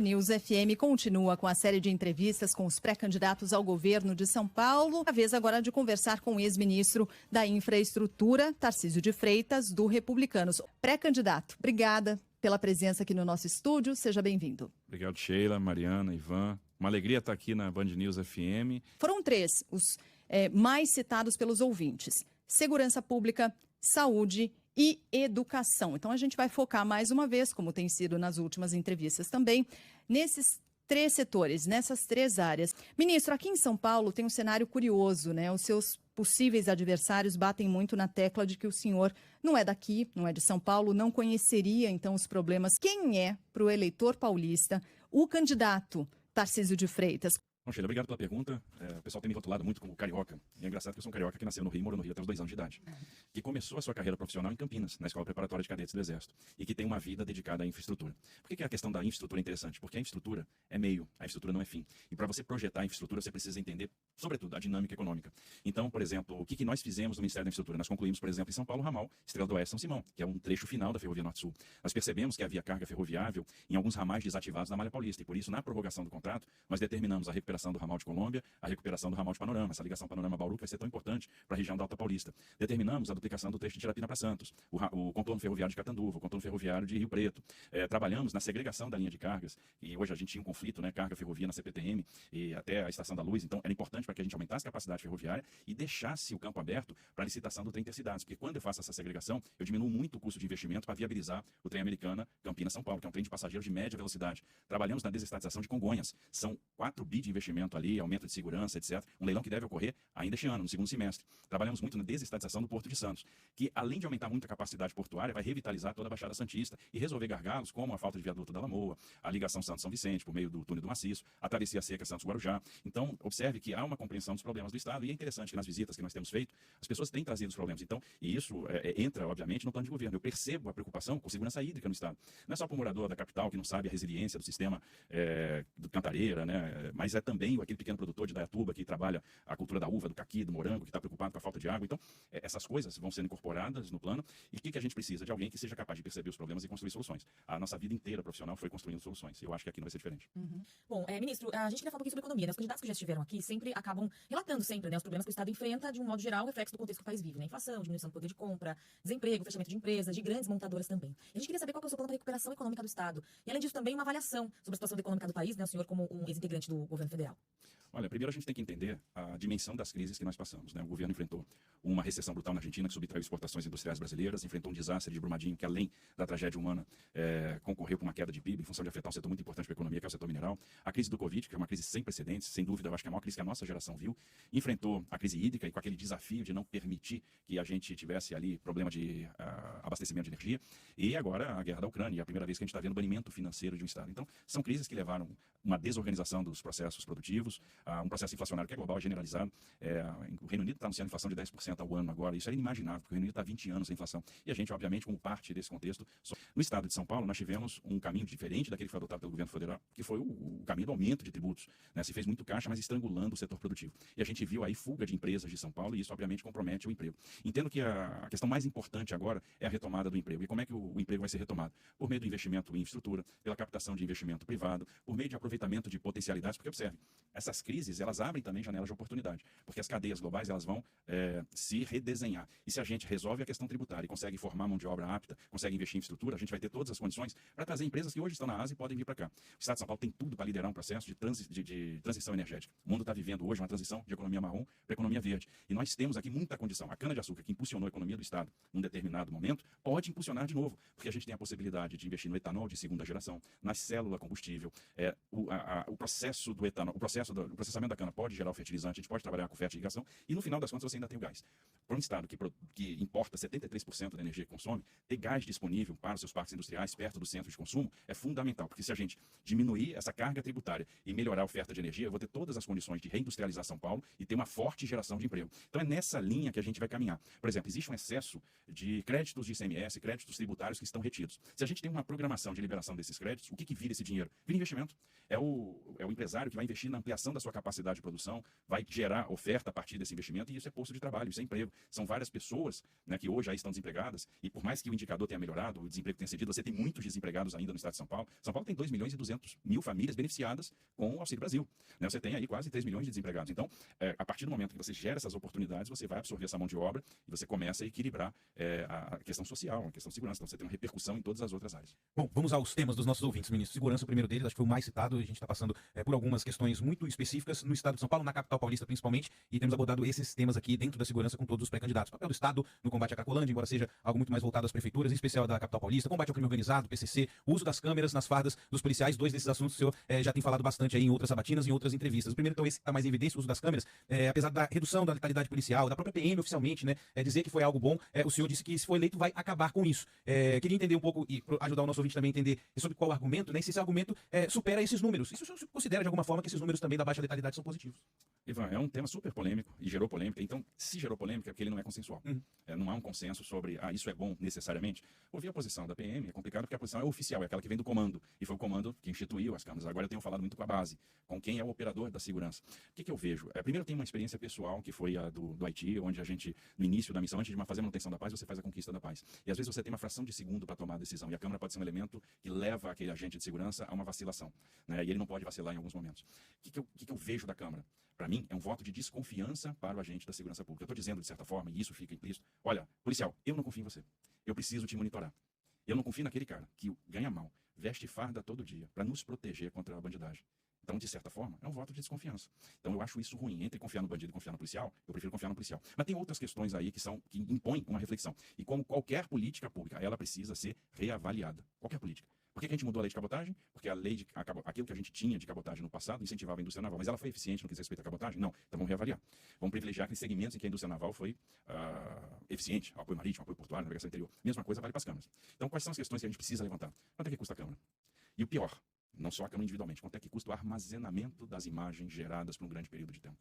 News FM continua com a série de entrevistas com os pré-candidatos ao governo de São Paulo. A vez agora de conversar com o ex-ministro da Infraestrutura, Tarcísio de Freitas, do Republicanos. Pré-candidato, obrigada pela presença aqui no nosso estúdio. Seja bem-vindo. Obrigado, Sheila, Mariana, Ivan. Uma alegria estar aqui na Band News FM. Foram três os mais citados pelos ouvintes: segurança pública, saúde e educação. Então a gente vai focar mais uma vez, como tem sido nas últimas entrevistas também, nesses três setores, nessas três áreas. Ministro, aqui em São Paulo tem um cenário curioso, né? Os seus possíveis adversários batem muito na tecla de que o senhor não é daqui, não é de São Paulo, não conheceria então os problemas. Quem é, para o eleitor paulista, o candidato Tarcísio de Freitas? Bom, Sheila, obrigado pela pergunta. O pessoal tem me rotulado muito como carioca. E é engraçado que eu sou um carioca que nasceu no Rio e morou no Rio até os 2 anos de idade. Que começou a sua carreira profissional em Campinas, na Escola Preparatória de Cadetes do Exército. E que tem uma vida dedicada à infraestrutura. Por que a questão da infraestrutura é interessante? Porque a infraestrutura é meio, a infraestrutura não é fim. E para você projetar a infraestrutura, você precisa entender, sobretudo, a dinâmica econômica. Então, por exemplo, o que nós fizemos no Ministério da Infraestrutura? Nós concluímos, por exemplo, em São Paulo, o ramal Estrela do Oeste São Simão, que é um trecho final da Ferrovia Norte-Sul. Nós percebemos que havia carga ferroviável em alguns ramais desativados na Malha Paulista. E por isso, na prorrogação do contrato, nós determinamos a recuperação do ramal de Colômbia, a recuperação do ramal de Panorama, essa ligação Panorama-Bauru que vai ser tão importante para a região da Alta Paulista. Determinamos a duplicação do trecho de Tirapina para Santos, o contorno ferroviário de Catanduva, o contorno ferroviário de Rio Preto. Trabalhamos na segregação da linha de cargas, e hoje a gente tinha um conflito, né, carga ferrovia na CPTM e até a Estação da Luz, então era importante para que a gente aumentasse a capacidade ferroviária e deixasse o campo aberto para a licitação do trem intercidades, porque quando eu faço essa segregação, eu diminuo muito o custo de investimento para viabilizar o trem Americana Campinas-São Paulo, que é um trem de passageiros de média velocidade. Trabalhamos na desestatização de Congonhas, são 4 bi de investimento ali, aumento de segurança, etc. Um leilão que deve ocorrer ainda este ano, no segundo semestre. Trabalhamos muito na desestatização do Porto de Santos, que além de aumentar muito a capacidade portuária, vai revitalizar toda a Baixada Santista e resolver gargalos como a falta de viaduto da Lamoa, a ligação Santos-São Vicente por meio do túnel do Maciço, a travessia seca Santos-Guarujá. Então, observe que há uma compreensão dos problemas do Estado, e é interessante que nas visitas que nós temos feito, as pessoas têm trazido os problemas. Então, e isso entra, obviamente, no plano de governo. Eu percebo a preocupação com segurança hídrica no Estado. Não é só para o morador da capital que não sabe a resiliência do sistema do Cantareira, né? Mas é também aquele pequeno produtor de Dayatuba que trabalha a cultura da uva, do caqui, do morango, que está preocupado com a falta de água. Então, essas coisas vão sendo incorporadas no plano. E o que a gente precisa? De alguém que seja capaz de perceber os problemas e construir soluções. A nossa vida inteira profissional foi construindo soluções. Eu acho que aqui não vai ser diferente. Bom, ministro, a gente queria falar um pouquinho sobre economia, né? Os candidatos que já estiveram aqui sempre acabam relatando sempre, né, os problemas que o Estado enfrenta, de um modo geral, reflexo do contexto que o país vive, né? Inflação, diminuição do poder de compra, desemprego, fechamento de empresas, de grandes montadoras também. A gente queria saber qual que é o seu plano para a recuperação econômica do Estado. E, além disso, também uma avaliação sobre a situação econômica do país, né? O senhor como um ex-integrante do governo federal. Olha, primeiro a gente tem que entender a dimensão das crises que nós passamos, né? O governo enfrentou uma recessão brutal na Argentina, que subtraiu exportações industriais brasileiras, enfrentou um desastre de Brumadinho, que além da tragédia humana, concorreu para uma queda de PIB, em função de afetar um setor muito importante para a economia, que é o setor mineral. A crise do Covid, que é uma crise sem precedentes, sem dúvida, eu acho que é a maior crise que a nossa geração viu. Enfrentou a crise hídrica e com aquele desafio de não permitir que a gente tivesse ali problema de abastecimento de energia. E agora a guerra da Ucrânia, é a primeira vez que a gente está vendo banimento financeiro de um Estado. Então, são crises que levaram uma desorganização dos processos produtivos, um processo inflacionário que é global, generalizado. O Reino Unido está anunciando inflação de 10% ao ano agora. Isso é inimaginável, porque o Reino Unido está há 20 anos sem inflação. E a gente, obviamente, como parte desse contexto, no estado de São Paulo, nós tivemos um caminho diferente daquele que foi adotado pelo governo federal, que foi o caminho do aumento de tributos, né? Se fez muito caixa, mas estrangulando o setor produtivo. E a gente viu aí fuga de empresas de São Paulo, e isso, obviamente, compromete o emprego. Entendo que a questão mais importante agora é a retomada do emprego. E como é que o emprego vai ser retomado? Por meio do investimento em infraestrutura, pela captação de investimento privado, por meio de aproveitamento de potencialidades, porque, observe, essas crises, elas abrem também janelas de oportunidade, porque as cadeias globais, elas vão se redesenhar. E se a gente resolve a questão tributária e consegue formar mão de obra apta, consegue investir em infraestrutura, a gente vai ter todas as condições para trazer empresas que hoje estão na Ásia e podem vir para cá. O Estado de São Paulo tem tudo para liderar um processo de transição energética. O mundo está vivendo hoje uma transição de economia marrom para economia verde. E nós temos aqui muita condição. A cana-de-açúcar, que impulsionou a economia do Estado num determinado momento, pode impulsionar de novo, porque a gente tem a possibilidade de investir no etanol de segunda geração, na célula combustível, o processo do etanol, o processamento da cana pode gerar o fertilizante, a gente pode trabalhar com fertilização, e no final das contas você ainda tem o gás. Para um Estado que importa 73% da energia que consome, ter gás disponível para os seus parques industriais perto do centro de consumo é fundamental, porque se a gente diminuir essa carga tributária e melhorar a oferta de energia, eu vou ter todas as condições de reindustrializar São Paulo e ter uma forte geração de emprego. Então é nessa linha que a gente vai caminhar. Por exemplo, existe um excesso de créditos de ICMS, créditos tributários que estão retidos. Se a gente tem uma programação de liberação desses créditos, o que vira esse dinheiro? Vira investimento. É o empresário que vai investir na ampliação da sua capacidade de produção, vai gerar oferta a partir desse investimento, e isso é posto de trabalho, isso é emprego. São várias pessoas, né, que hoje aí estão desempregadas, e por mais que o indicador tenha melhorado, o desemprego tenha cedido, você tem muitos desempregados ainda no estado de São Paulo. São Paulo tem 2.200.000 famílias beneficiadas com o Auxílio Brasil, né? Você tem aí quase 3 milhões de desempregados. Então, a partir do momento que você gera essas oportunidades, você vai absorver essa mão de obra e você começa a equilibrar a questão social, a questão de segurança. Então, você tem uma repercussão em todas as outras áreas. Bom, vamos aos temas dos nossos ouvintes, ministro. Segurança, o primeiro deles, acho que foi o mais citado. A gente está passando por algumas questões muito específicas no estado de São Paulo, na capital paulista principalmente, e temos abordado esses temas aqui dentro da segurança com todos os pré-candidatos. O papel do Estado no combate à Cracolândia, embora seja algo muito mais voltado às prefeituras, em especial da capital paulista, combate ao crime organizado, PCC, o uso das câmeras nas fardas dos policiais. Dois desses assuntos o senhor já tem falado bastante aí em outras sabatinas, em outras entrevistas. O primeiro, então, esse está mais em evidência, o uso das câmeras, apesar da redução da letalidade policial, da própria PM oficialmente, né, dizer que foi algo bom, o senhor disse que, se for eleito, vai acabar com isso. Queria entender um pouco, e ajudar o nosso ouvinte também a entender sobre qual argumento, né, se esse argumento supera esses números. Isso o senhor considera, de alguma forma, que esses números também da baixa letalidade são positivos? Ivan, é um tema super polêmico e gerou polêmica. Então, se gerou polêmica, é porque ele não é consensual. Não há um consenso sobre, isso é bom necessariamente. Ouvir a posição da PM é complicado, porque a posição é oficial, é aquela que vem do comando. E foi o comando que instituiu as câmeras. Agora eu tenho falado muito com a base, com quem é o operador da segurança. O que eu vejo? Primeiro, eu tenho uma experiência pessoal, que foi a do Haiti, onde a gente, no início da missão, antes de fazer a manutenção da paz, você faz a conquista da paz. E às vezes você tem uma fração de segundo para tomar a decisão. E a câmera pode ser um elemento que leva aquele agente de segurança a uma vacilação, né? E ele não pode vacilar em alguns momentos. O que eu vejo da câmera? Para mim, é um voto de desconfiança para o agente da segurança pública. Eu estou dizendo, de certa forma, e isso fica implícito: olha, policial, eu não confio em você. Eu preciso te monitorar. Eu não confio naquele cara que ganha mal, veste farda todo dia para nos proteger contra a bandidagem. Então, de certa forma, é um voto de desconfiança. Então, eu acho isso ruim. Entre confiar no bandido e confiar no policial, eu prefiro confiar no policial. Mas tem outras questões aí que impõem uma reflexão. E como qualquer política pública, ela precisa ser reavaliada. Qualquer política. Por que a gente mudou a lei de cabotagem? Porque a lei aquilo que a gente tinha de cabotagem no passado incentivava a indústria naval. Mas ela foi eficiente no que diz respeito à cabotagem? Não. Então vamos reavaliar. Vamos privilegiar aqueles segmentos em que a indústria naval foi eficiente. O apoio marítimo, apoio portuário, navegação interior. Mesma coisa vale para as câmaras. Então, quais são as questões que a gente precisa levantar? Quanto é que custa a câmara? E o pior, não só a câmara individualmente, quanto é que custa o armazenamento das imagens geradas por um grande período de tempo.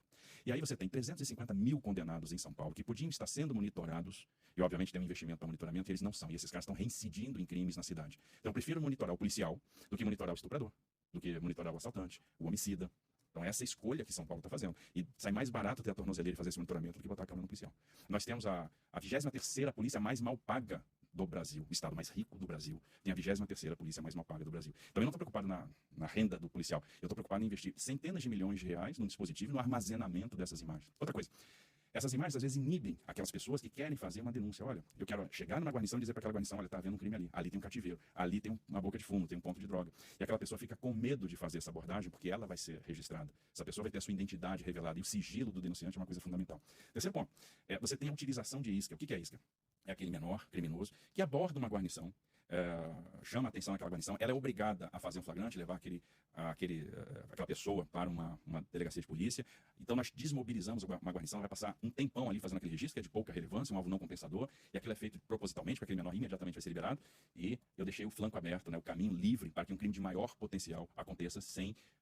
E aí você tem 350.000 condenados em São Paulo que podiam estar sendo monitorados, e obviamente tem um investimento para monitoramento, e eles não são. E esses caras estão reincidindo em crimes na cidade. Então eu prefiro monitorar o policial do que monitorar o estuprador, do que monitorar o assaltante, o homicida. Então essa é a escolha que São Paulo está fazendo. E sai mais barato ter a tornozeleira e fazer esse monitoramento do que botar a câmera no policial. Nós temos a 23ª polícia mais mal paga do Brasil, o estado mais rico do Brasil, tem a 23ª polícia mais mal paga do Brasil. Então eu não estou preocupado na renda do policial, eu estou preocupado em investir centenas de milhões de reais num dispositivo, no armazenamento dessas imagens. Outra coisa, essas imagens às vezes inibem aquelas pessoas que querem fazer uma denúncia. Olha, eu quero chegar numa guarnição e dizer para aquela guarnição: olha, está havendo um crime ali, ali tem um cativeiro, ali tem uma boca de fumo, tem um ponto de droga. E aquela pessoa fica com medo de fazer essa abordagem porque ela vai ser registrada. Essa pessoa vai ter a sua identidade revelada, e o sigilo do denunciante é uma coisa fundamental. Terceiro ponto, você tem a utilização de isca. O que é isca? É aquele menor criminoso que aborda uma guarnição, chama a atenção daquela guarnição, ela é obrigada a fazer um flagrante, levar aquela pessoa para uma delegacia de polícia. Então nós desmobilizamos uma guarnição, vai passar um tempão ali fazendo aquele registro, que é de pouca relevância, um alvo não compensador, e aquilo é feito propositalmente, para aquele menor imediatamente vai ser liberado, e eu deixei o flanco aberto, né, o caminho livre para que um crime de maior potencial aconteça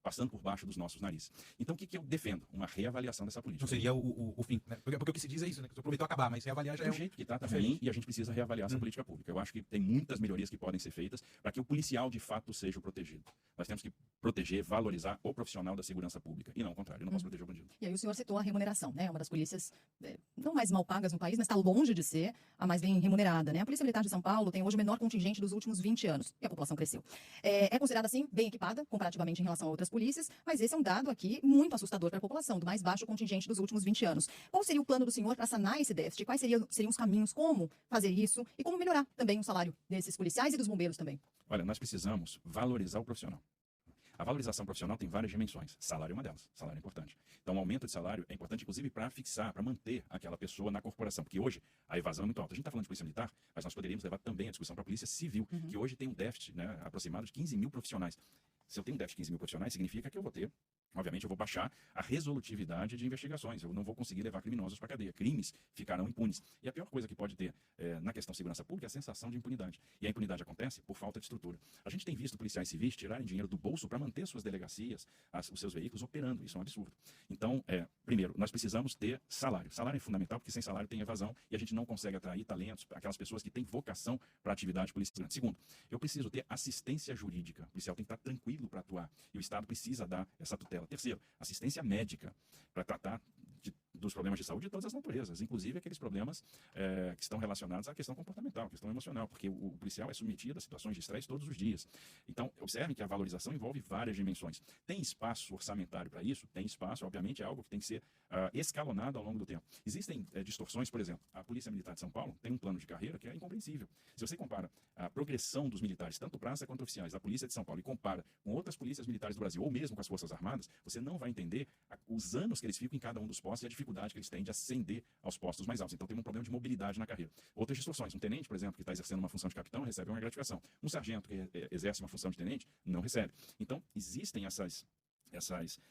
passando por baixo dos nossos narizes. Então o que eu defendo? Uma reavaliação dessa política. Não seria o fim, né? Porque o que se diz é isso, né? Que você aproveitou acabar, mas reavaliar já é o jeito que está ruim, e a gente precisa reavaliar essa política pública. Eu acho que tem muitas melhorias que podem ser feitas para que o policial de fato seja o protegido. Nós temos que proteger, valorizar o profissional da segurança pública, e não o contrário. Eu não posso proteger o bandido. E aí o senhor citou a remuneração, né? Uma das polícias não mais mal pagas no país, mas está longe de ser a mais bem remunerada, né? A Polícia Militar de São Paulo tem hoje o menor contingente dos últimos 20 anos, e a população cresceu. É considerada, assim, bem equipada, comparativamente em relação a outras polícias, mas esse é um dado aqui muito assustador para a população, do mais baixo contingente dos últimos 20 anos. Qual seria o plano do senhor para sanar esse déficit? Quais seriam os caminhos, como fazer isso e como melhorar também o salário desses policiais e dos bombeiros também? Olha, nós precisamos valorizar o profissional. A valorização profissional tem várias dimensões. Salário é uma delas. Salário é importante. Então, o aumento de salário é importante, inclusive, para fixar, para manter aquela pessoa na corporação. Porque hoje a evasão é muito alta. A gente está falando de polícia militar, mas nós poderíamos levar também a discussão para a polícia civil, que hoje tem um déficit, né, aproximado de 15.000 profissionais. Se eu tenho um déficit de 15.000 profissionais, significa que eu vou ter, obviamente, eu vou baixar a resolutividade de investigações. Eu não vou conseguir levar criminosos para a cadeia. Crimes ficarão impunes. E a pior coisa que pode ter na questão de segurança pública é a sensação de impunidade. E a impunidade acontece por falta de estrutura. A gente tem visto policiais civis tirarem dinheiro do bolso para manter suas delegacias, os seus veículos operando. Isso é um absurdo. Então, primeiro, nós precisamos ter salário. Salário é fundamental, porque sem salário tem evasão e a gente não consegue atrair talentos, aquelas pessoas que têm vocação para a atividade policial. Segundo, eu preciso ter assistência jurídica. O policial tem que estar tranquilo para atuar. E o Estado precisa dar essa tutela dela. Terceiro, assistência médica para tratar dos problemas de saúde de todas as naturezas, inclusive aqueles problemas que estão relacionados à questão comportamental, à questão emocional, porque o policial é submetido a situações de estresse todos os dias. Então, observem que a valorização envolve várias dimensões. Tem espaço orçamentário para isso? Tem espaço, obviamente, é algo que tem que ser escalonado ao longo do tempo. Existem distorções, por exemplo, a Polícia Militar de São Paulo tem um plano de carreira que é incompreensível. Se você compara a progressão dos militares, tanto praça quanto oficiais, da Polícia de São Paulo, e compara com outras polícias militares do Brasil, ou mesmo com as Forças Armadas, você não vai entender os anos que eles ficam em cada um dos postos e a dificuldade que eles têm de ascender aos postos mais altos. Então tem um problema de mobilidade na carreira. Outras distorções. Um tenente, por exemplo, que está exercendo uma função de capitão, recebe uma gratificação. Um sargento que exerce uma função de tenente, não recebe. Então, existem essas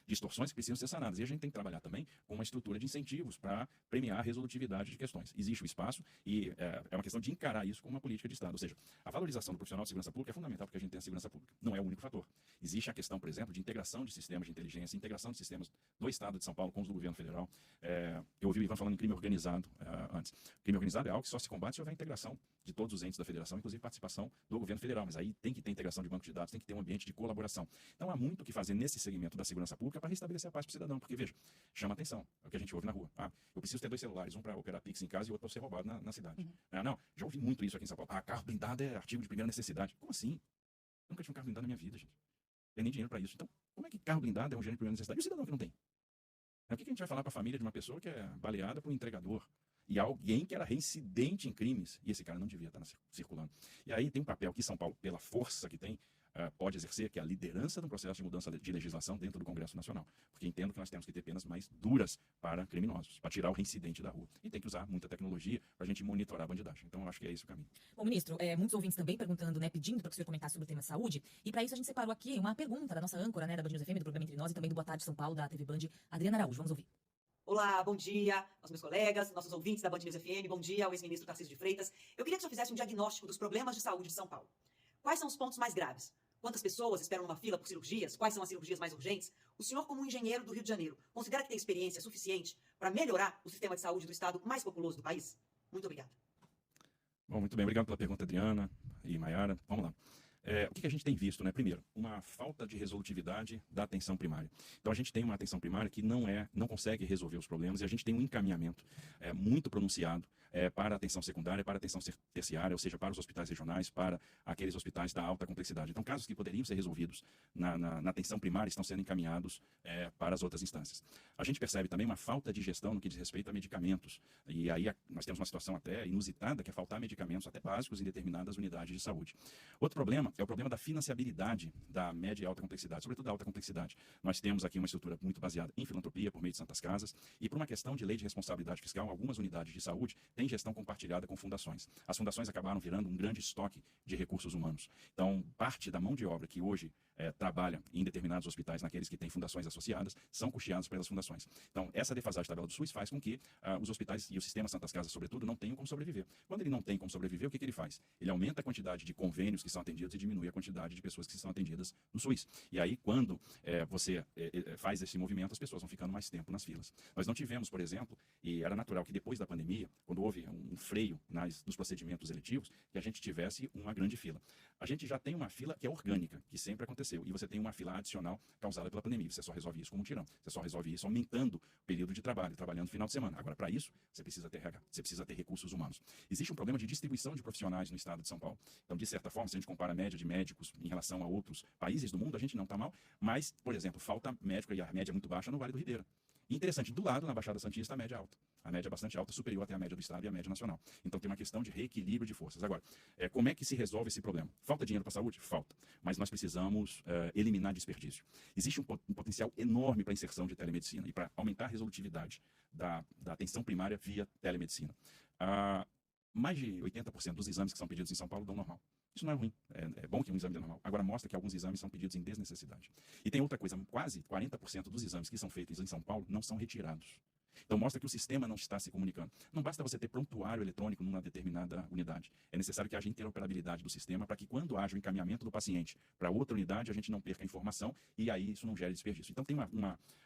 distorções que precisam ser sanadas. E a gente tem que trabalhar também com uma estrutura de incentivos para premiar a resolutividade de questões. Existe o espaço e é uma questão de encarar isso como uma política de Estado. Ou seja, a valorização do profissional de segurança pública é fundamental porque a gente tem a segurança pública. Não é o único fator. Existe a questão, por exemplo, de integração de sistemas de inteligência, integração de sistemas do Estado de São Paulo com os do governo federal. Eu ouvi o Ivan falando em crime organizado antes. Crime organizado é algo que só se combate se houver integração de todos os entes da federação, inclusive participação do governo federal. Mas aí tem que ter integração de banco de dados, tem que ter um ambiente de colaboração. Então há muito o que fazer nesse segmento da segurança pública para restabelecer a paz para o cidadão. Porque, veja, chama atenção. É o que a gente ouve na rua. Eu preciso ter 2 celulares, um para operar Pix em casa e outro para ser roubado na cidade. Não, já ouvi muito isso aqui em São Paulo. Carro blindado é artigo de primeira necessidade. Como assim? Eu nunca tive um carro blindado na minha vida, gente. Eu nem dinheiro para isso. Então, como é que carro blindado é um gênero de primeira necessidade? E o cidadão que não tem? O que a gente vai falar para a família de uma pessoa que é baleada por um entregador e alguém que era reincidente em crimes e esse cara não devia estar circulando? E aí tem um papel que São Paulo, pela força que tem, pode exercer, que é a liderança do processo de mudança de legislação dentro do Congresso Nacional. Porque entendo que nós temos que ter penas mais duras para criminosos, para tirar o reincidente da rua. E tem que usar muita tecnologia para a gente monitorar a bandidagem. Então, eu acho que é esse o caminho. Bom, ministro, muitos ouvintes também perguntando, pedindo para que o senhor comentasse sobre o tema saúde. E para isso a gente separou aqui uma pergunta da nossa âncora, da Band News FM, do programa Entre Nós, e também do Boa Tarde São Paulo, da TV Band, Adriana Araújo. Vamos ouvir. Olá, bom dia aos meus colegas, nossos ouvintes da Band News FM, bom dia ao ex-ministro Tarcísio de Freitas. Eu queria que o senhor fizesse um diagnóstico dos problemas de saúde de São Paulo. Quais são os pontos mais graves? Quantas pessoas esperam numa fila por cirurgias? Quais são as cirurgias mais urgentes? O senhor, como engenheiro do Rio de Janeiro, considera que tem experiência suficiente para melhorar o sistema de saúde do estado mais populoso do país? Muito obrigada. Bom, muito bem. Obrigado pela pergunta, Adriana e Maiara. Vamos lá. O que a gente tem visto, Primeiro, uma falta de resolutividade da atenção primária. Então, a gente tem uma atenção primária que não consegue resolver os problemas e a gente tem um encaminhamento muito pronunciado para a atenção secundária, para a atenção terciária, ou seja, para os hospitais regionais, para aqueles hospitais da alta complexidade. Então, casos que poderiam ser resolvidos na atenção primária estão sendo encaminhados para as outras instâncias. A gente percebe também uma falta de gestão no que diz respeito a medicamentos. E aí nós temos uma situação até inusitada, que é faltar medicamentos até básicos em determinadas unidades de saúde. Outro problema é o problema da financiabilidade da média e alta complexidade, sobretudo da alta complexidade. Nós temos aqui uma estrutura muito baseada em filantropia, por meio de santas casas, e por uma questão de lei de responsabilidade fiscal, algumas unidades de saúde têm gestão compartilhada com fundações. As fundações acabaram virando um grande estoque de recursos humanos. Então, parte da mão de obra que hoje trabalha em determinados hospitais, naqueles que têm fundações associadas, são custeados pelas fundações. Então, essa defasagem da tabela do SUS faz com que os hospitais e o sistema Santas Casas, sobretudo, não tenham como sobreviver. Quando ele não tem como sobreviver, o que ele faz? Ele aumenta a quantidade de convênios que são atendidos e diminui a quantidade de pessoas que são atendidas no SUS. E aí, quando você faz esse movimento, as pessoas vão ficando mais tempo nas filas. Nós não tivemos, por exemplo, e era natural que depois da pandemia, quando houve um freio nos procedimentos eletivos, que a gente tivesse uma grande fila. A gente já tem uma fila que é orgânica, que sempre aconteceu, e você tem uma fila adicional causada pela pandemia. Você só resolve isso com um tirão. Você só resolve isso aumentando o período de trabalho, trabalhando no final de semana. Agora, para isso, você precisa ter RH, você precisa ter recursos humanos. Existe um problema de distribuição de profissionais no estado de São Paulo. Então, de certa forma, se a gente compara a média de médicos em relação a outros países do mundo, a gente não está mal, mas, por exemplo, falta médico e a média é muito baixa no Vale do Ribeira. Interessante, do lado, na Baixada Santista, a média é alta. A média é bastante alta, superior até a média do estado e a média nacional. Então tem uma questão de reequilíbrio de forças. Agora, como é que se resolve esse problema? Falta dinheiro para a saúde? Falta. Mas nós precisamos eliminar desperdício. Existe um potencial enorme para a inserção de telemedicina e para aumentar a resolutividade da atenção primária via telemedicina. Mais de 80% dos exames que são pedidos em São Paulo dão normal. Isso não é ruim, é bom que um exame dê normal. Agora mostra que alguns exames são pedidos em desnecessidade. E tem outra coisa, quase 40% dos exames que são feitos em São Paulo não são retirados. Então mostra que o sistema não está se comunicando. Não basta você ter prontuário eletrônico numa determinada unidade. É necessário que haja interoperabilidade do sistema para que quando haja o encaminhamento do paciente para outra unidade, a gente não perca a informação e aí isso não gere desperdício. Então tem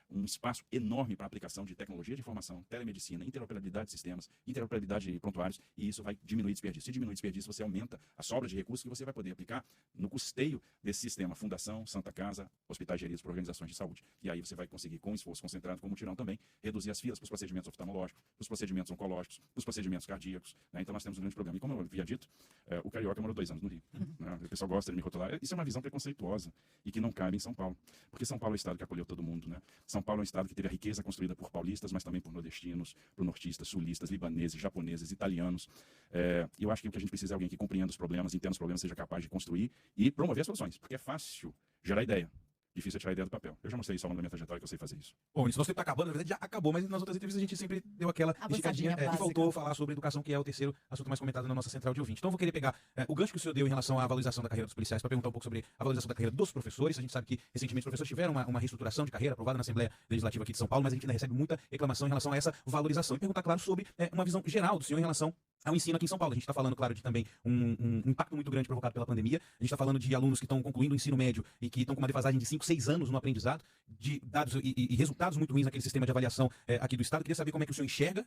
um espaço enorme para aplicação de tecnologia de informação, telemedicina, interoperabilidade de sistemas, interoperabilidade de prontuários, e isso vai diminuir desperdício. Se diminuir desperdício, você aumenta a sobra de recursos que você vai poder aplicar no custeio desse sistema, fundação, Santa Casa, hospitais geridos por organizações de saúde. E aí você vai conseguir, com esforço concentrado, como mutirão também, reduzir as filas para os procedimentos oftalmológicos, para os procedimentos oncológicos, para os procedimentos cardíacos, né? Então nós temos um grande programa. E como eu havia dito, o carioca morou 2 anos no Rio. Né? O pessoal gosta de me rotular. Isso é uma visão preconceituosa e que não cabe em São Paulo. Porque São Paulo é o estado que acolheu todo mundo, né? São Paulo é um estado que teve a riqueza construída por paulistas, mas também por nordestinos, por nortistas, sulistas, libaneses, japoneses, italianos. E eu acho que o que a gente precisa é alguém que compreenda os problemas, entenda os problemas, seja capaz de construir e promover as soluções. Porque é fácil gerar ideia. Difícil é tirar a ideia do papel. Eu já mostrei isso ao longo da minha trajetória que eu sei fazer isso. Bom, isso nosso tempo tá acabando, na verdade já acabou, mas nas outras entrevistas a gente sempre deu aquela esticadinha e básica. faltou falar sobre educação, que é o terceiro assunto mais comentado na nossa central de ouvinte. Então eu vou querer pegar o gancho que o senhor deu em relação à valorização da carreira dos policiais para perguntar um pouco sobre a valorização da carreira dos professores. A gente sabe que recentemente os professores tiveram uma reestruturação de carreira aprovada na Assembleia Legislativa aqui de São Paulo, mas a gente ainda recebe muita reclamação em relação a essa valorização. E perguntar, claro, sobre uma visão geral do senhor em relação ao ensino aqui em São Paulo. A gente está falando, claro, de também um impacto muito grande provocado pela pandemia. A gente está falando de alunos que estão concluindo o ensino médio e que estão com uma defasagem de 5, 6 anos no aprendizado, de dados e resultados muito ruins naquele sistema de avaliação aqui do Estado. Queria saber como é que o senhor enxerga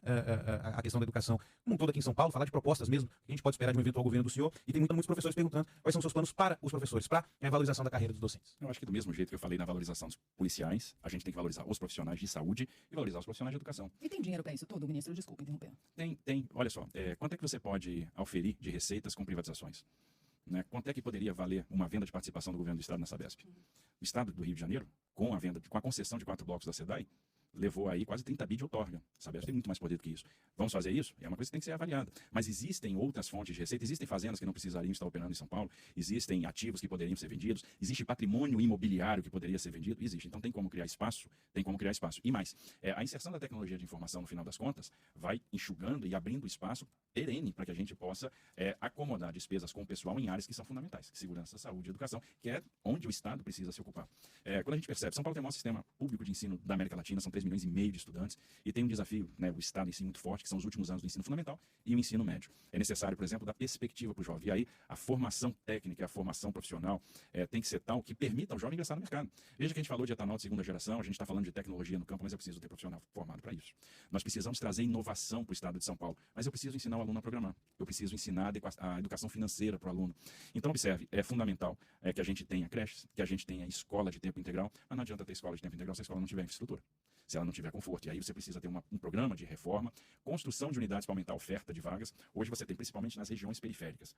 a questão da educação como um todo aqui em São Paulo, falar de propostas mesmo, que a gente pode esperar de um eventual governo do senhor. E tem muitos professores perguntando quais são os seus planos para os professores, para a valorização da carreira dos docentes. Eu acho que do mesmo jeito que eu falei na valorização dos policiais, a gente tem que valorizar os profissionais de saúde e valorizar os profissionais de educação. E tem dinheiro para isso tudo, ministro? Desculpa interromper. Tem. Olha só, quanto é que você pode auferir de receitas com privatizações? Né? Quanto é que poderia valer uma venda de participação do governo do Estado na Sabesp? O Estado do Rio de Janeiro, com a concessão de 4 blocos da SEDAI, levou aí quase 30 bi de outorga. A Sabesp tem muito mais poder do que isso. Vamos fazer isso? É uma coisa que tem que ser avaliada. Mas existem outras fontes de receita, existem fazendas que não precisariam estar operando em São Paulo, existem ativos que poderiam ser vendidos, existe patrimônio imobiliário que poderia ser vendido, existe. Então tem como criar espaço, E mais, a inserção da tecnologia de informação, no final das contas, vai enxugando e abrindo espaço perene para que a gente possa acomodar despesas com o pessoal em áreas que são fundamentais, segurança, saúde e educação, que é onde o Estado precisa se ocupar. Quando a gente percebe, São Paulo tem o maior sistema público de ensino da América Latina, são 3,5 milhões de estudantes, e tem um desafio, né, o Estado em si muito forte, que são os últimos anos do ensino fundamental e o ensino médio. É necessário, por exemplo, dar perspectiva para o jovem. E aí, a formação técnica, a formação profissional tem que ser tal que permita ao jovem ingressar no mercado. Veja que a gente falou de etanol de segunda geração, a gente está falando de tecnologia no campo, mas eu preciso ter profissional formado para isso. Nós precisamos trazer inovação para o Estado de São Paulo, mas eu preciso ensinar o aluno a programar. Eu preciso ensinar a educação financeira para o aluno. Então, observe, é fundamental que a gente tenha creches, que a gente tenha escola de tempo integral, mas não adianta ter escola de tempo integral se a escola não tiver infraestrutura, se ela não tiver conforto. E aí você precisa ter um programa de reforma, construção de unidades para aumentar a oferta de vagas. Hoje você tem, principalmente nas regiões periféricas,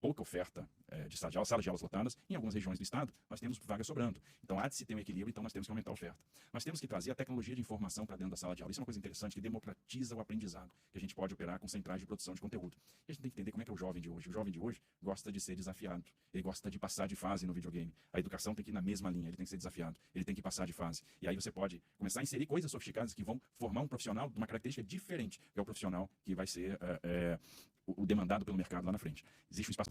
pouca oferta de salas de aulas lotadas. Em algumas regiões do estado, nós temos vagas sobrando. Então há de se ter um equilíbrio, então nós temos que aumentar a oferta. Nós temos que trazer a tecnologia de informação para dentro da sala de aula. Isso é uma coisa interessante, que democratiza o aprendizado, que a gente pode operar com centrais de produção de conteúdo. E a gente tem que entender como é que é o jovem de hoje. O jovem de hoje gosta de ser desafiado, ele gosta de passar de fase no videogame. A educação tem que ir na mesma linha, ele tem que ser desafiado, ele tem que passar de fase. E aí você pode começar a inserir coisas sofisticadas que vão formar um profissional de uma característica diferente, que é o profissional que vai ser o demandado pelo mercado lá na frente. Existe um espaço